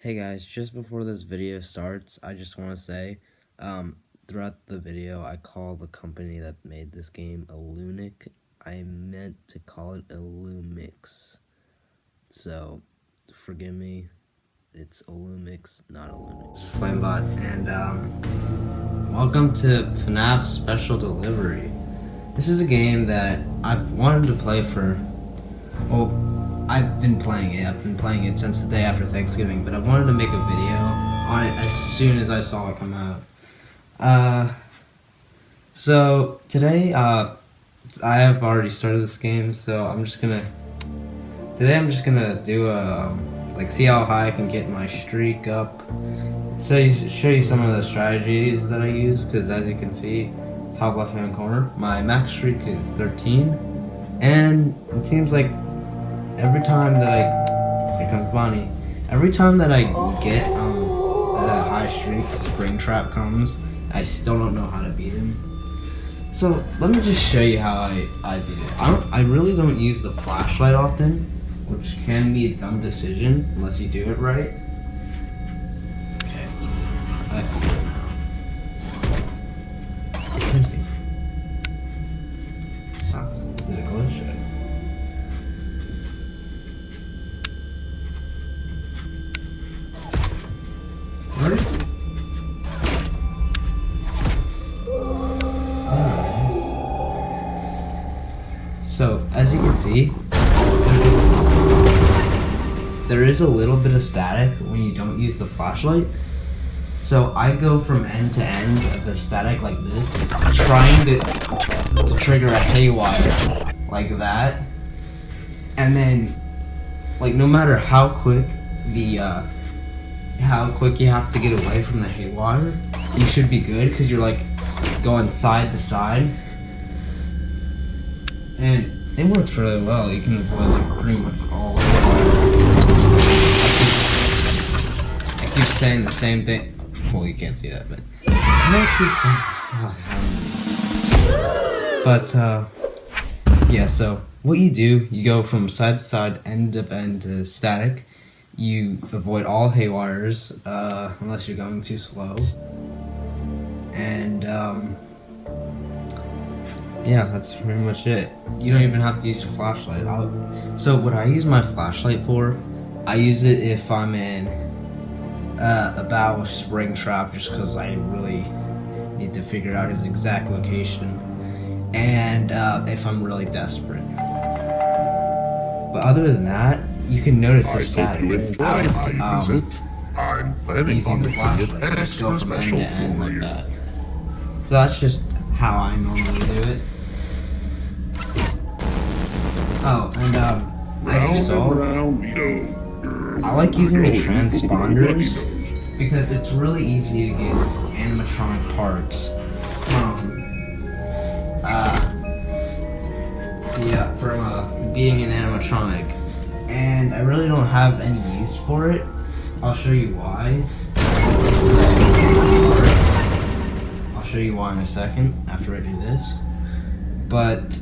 Hey guys, just before this video starts, I just want to say, throughout the video, I call the company that made this game Illunic. I meant to call it Illumix. So, forgive me, it's Illumix, not Illunix. Flamebot, and welcome to FNAF Special Delivery. This is a game that I've wanted to play for, I've been playing it since the day after Thanksgiving, but I wanted to make a video on it as soon as I saw it come out. So today, I have already started this game, so today I'm just gonna do see how high I can get my streak up. So show you some of the strategies that I use, because as you can see, top left hand corner, my max streak is 13, and it seems like every time that here comes Bonnie. Every time that I get a high streak, a spring trap comes. I still don't know how to beat him. So let me just show you how I beat it. I really don't use the flashlight often, which can be a dumb decision unless you do it right. Okay, let's do it. Is it a glitch? Where is it? So, as you can see, there is a little bit of static when you don't use the flashlight. So I go from end to end of the static like this, trying to trigger a haywire like that, and then no matter how quick you have to get away from the haywire, you should be good, because you're going side to side, and it works really well. You can avoid pretty much all I keep saying the same thing. Well, you can't see that, but yeah, so what you do, you go from side to side, end to end to static. You avoid all haywires, unless you're going too slow. And, yeah, that's pretty much it. You don't even have to use your flashlight. So what I use my flashlight for, I use it if I'm in a battle with Springtrap, just because I really need to figure out his exact location, and if I'm really desperate. But other than that, you can notice the static without using the flashlight. Just go from end to end like that. So that's just how I normally do it. Oh, and as you saw, I like using the transponders because it's really easy to get animatronic parts from being an animatronic, and I really don't have any use for it. I'll show you why. I'll show you why in a second after I do this. But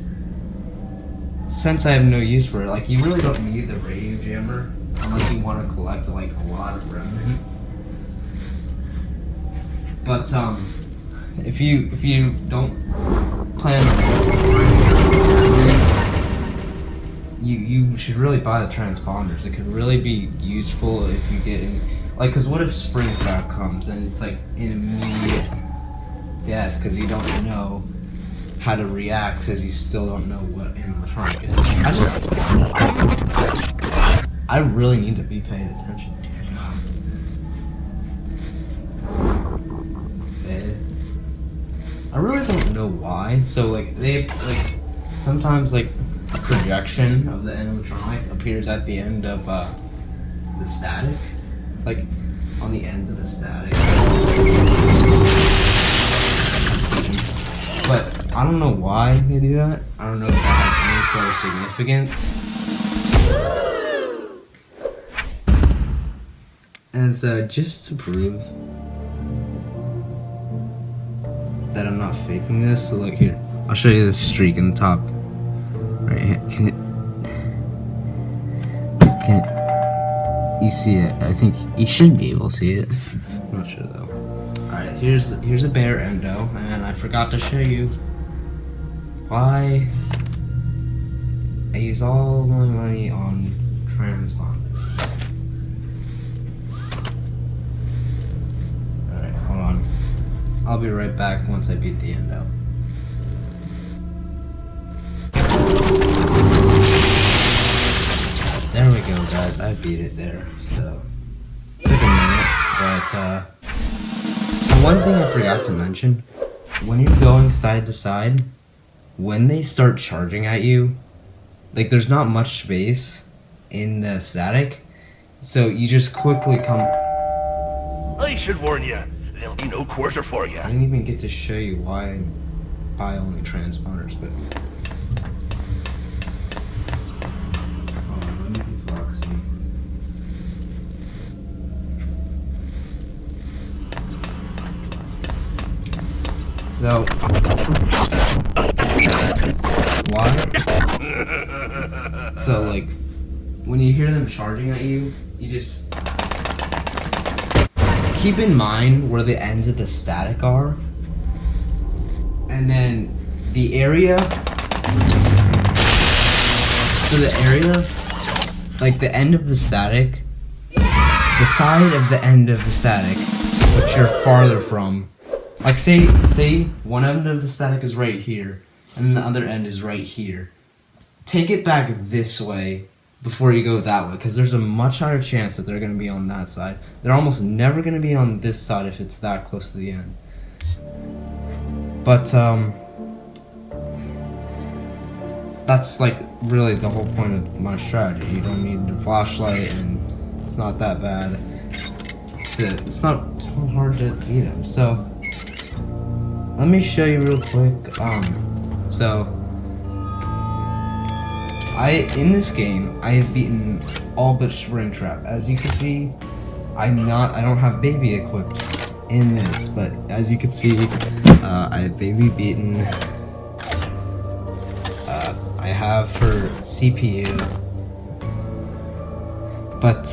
since I have no use for it, you really don't need the radio jammer unless you want to collect a lot of remnant. But if you don't plan on you should really buy the transponders. It could really be useful if you get in, because what if Springtrap comes and it's an immediate death because you don't know how to react, because you still don't know what animatronic is. I really need to be paying attention. I really don't know why. So they sometimes a projection of the animatronic appears at the end of the static, on the end of the static. But I don't know why they do that. I don't know if that has any sort of significance. And so just to prove that I'm not faking this, so here, I'll show you this streak in the top right here. you see it. I think you should be able to see it. I'm not sure though. Alright, here's a bear endo, and I forgot to show you why I use all my money on transponders. Alright, hold on. I'll be right back once I beat the endo. There we go, guys. I beat it there. So it took a minute, but one thing I forgot to mention: when you're going side to side, when they start charging at you, like there's not much space in the static, so you just quickly come. I should warn you, there'll be no quarter for you. I didn't even get to show you why I buy only transponders, but. So, why? So, like, when you hear them charging at you, you just keep in mind where the ends of the static are, and then the area. So the area, like the end of the static, the side of the end of the static, which you're farther from. Like say one end of the static is right here, and then the other end is right here. Take it back this way before you go that way, because there's a much higher chance that they're going to be on that side. They're almost never going to be on this side if it's that close to the end. But that's like really the whole point of my strategy. You don't need a flashlight, and it's not that bad. It's not hard to beat them. So. Let me show you real quick. In this game, I have beaten all but Springtrap. As you can see, I don't have baby equipped in this, but as you can see, I have baby beaten. I have her CPU, but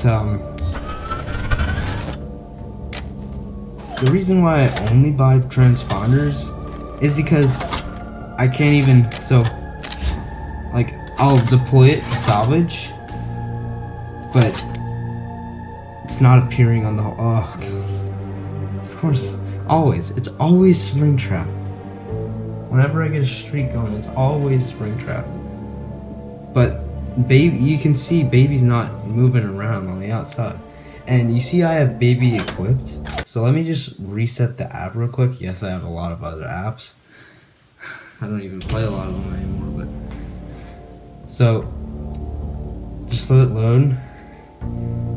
the reason why I only buy transponders is because I can't even, like, I'll deploy it to salvage, but it's not appearing on the whole, oh, of course, it's always Springtrap. Whenever I get a streak going, it's always Springtrap. But, you can see baby's not moving around on the outside. And you see I have baby equipped, so let me just reset the app real quick. Yes, I have a lot of other apps. I don't even play a lot of them anymore, but... So, just let it load.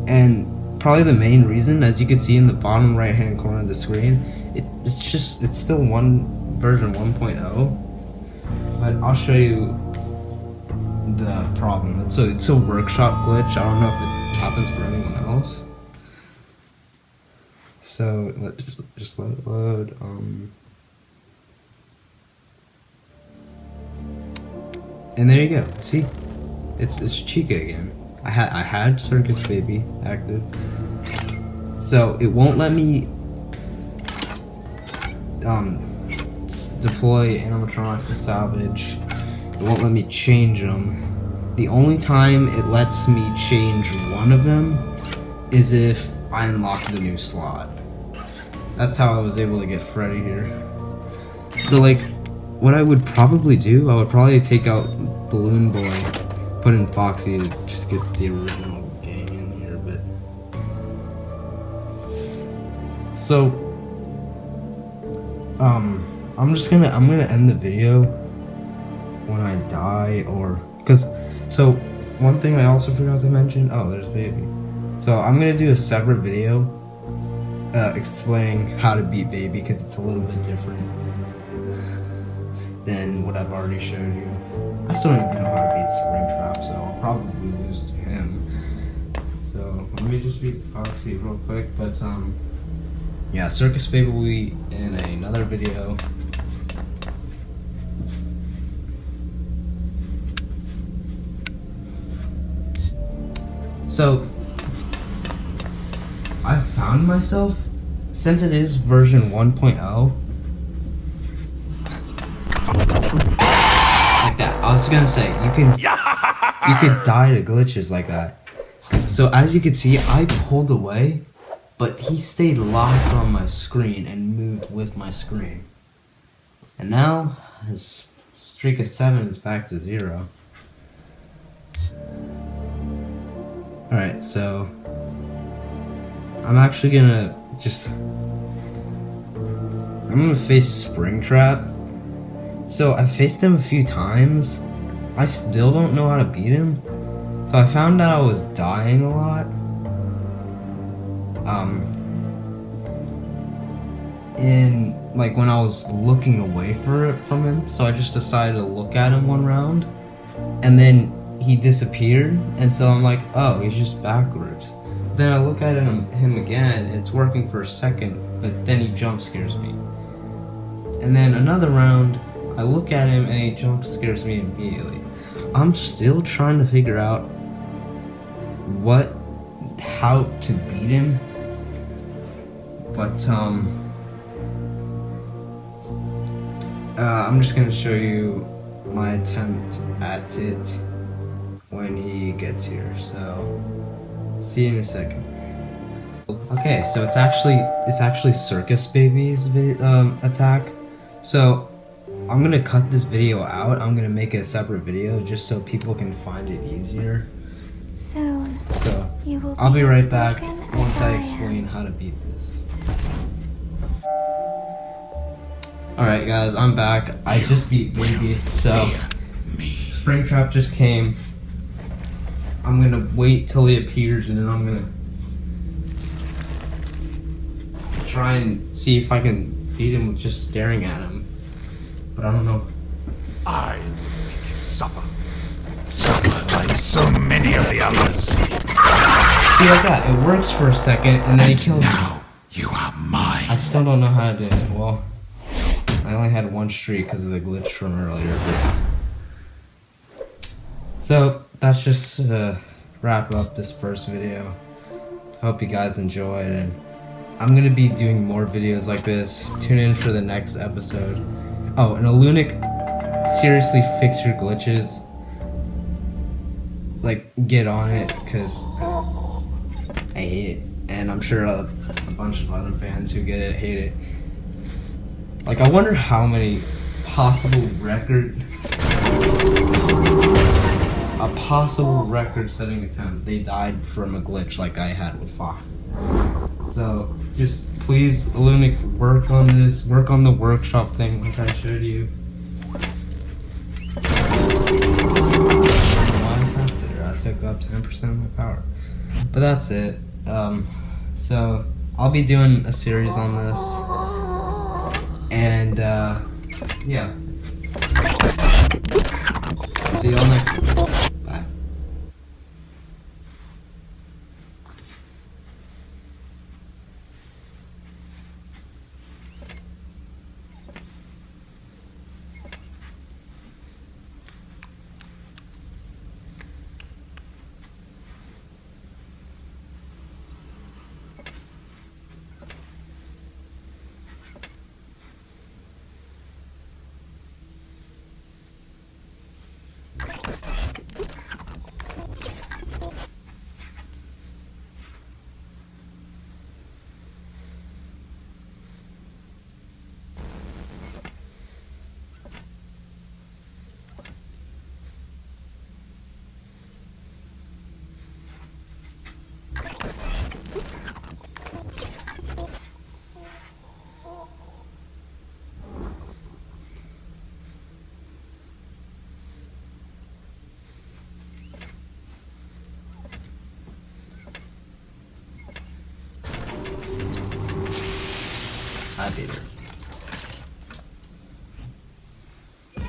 And probably the main reason, as you can see in the bottom right hand corner of the screen, it's still version 1.0. But I'll show you the problem. It's a workshop glitch. I don't know if it happens for anyone else. So just let it load. And there you go. See, it's Chica again. I had Circus Baby active, so it won't let me deploy animatronics to salvage. It won't let me change them. The only time it lets me change one of them is if I unlock the new slot. That's how I was able to get Freddy here. But like, what I would probably do, I would probably take out Balloon Boy, put in Foxy to just get the original game in here, but... So, I'm gonna end the video when I die, so one thing I also forgot to mention, oh, there's baby. So I'm gonna do a separate video explaining how to beat baby, because it's a little bit different than what I've already showed you. I still don't even know how to beat Springtrap, so I'll probably lose to him. So let me just beat Foxy real quick, but yeah, Circus Baby will be in another video. So found myself, since it is version 1.0, like that. I was gonna say you could die to glitches like that. So as you can see, I pulled away, but he stayed locked on my screen and moved with my screen. And now his streak of 7 is back to 0. Alright, so I'm actually gonna I'm gonna face Springtrap. So I faced him a few times. I still don't know how to beat him. So I found out I was dying a lot. In like when I was looking away from him. So I just decided to look at him one round. And then he disappeared. And so I'm like, oh, he's just backwards. Then I look at him again. It's working for a second. But then he jump scares me. And then another round, I look at him and he jump scares me immediately. I'm still trying to figure out how to beat him. But I'm just gonna show you my attempt at it when he gets here. So see you in a second. Okay, so it's actually Circus Baby's attack. So I'm gonna cut this video out. I'm gonna make it a separate video just so people can find it easier. Soon. So You will I'll be right as back broken once as I am. explain how to beat this. Alright guys, I'm back. I just beat Baby. So Springtrap just came. I'm gonna wait till he appears and then I'm gonna try and see if I can beat him with just staring at him. But I don't know. I will make you suffer. Suffer like so many of the others. See, like that. It works for a second and then he kills me. Now you are mine. I still don't know how to do it. Well, I only had one streak because of the glitch from earlier. So that's just to wrap up this first video. Hope you guys enjoyed, and I'm gonna be doing more videos like this. Tune in for the next episode. Oh, and Alunic, seriously fix your glitches. Like, get on it, because I hate it. And I'm sure a bunch of other fans who get it hate it. Like, I wonder how many possible record-setting attempt they died from a glitch like I had with Fox. So, just please, Alunic, work on this. Work on the workshop thing like I showed you. Why is that there? I took up 10% of my power. But that's it. So, I'll be doing a series on this. And, yeah. See y'all next time. Bye. I beat her.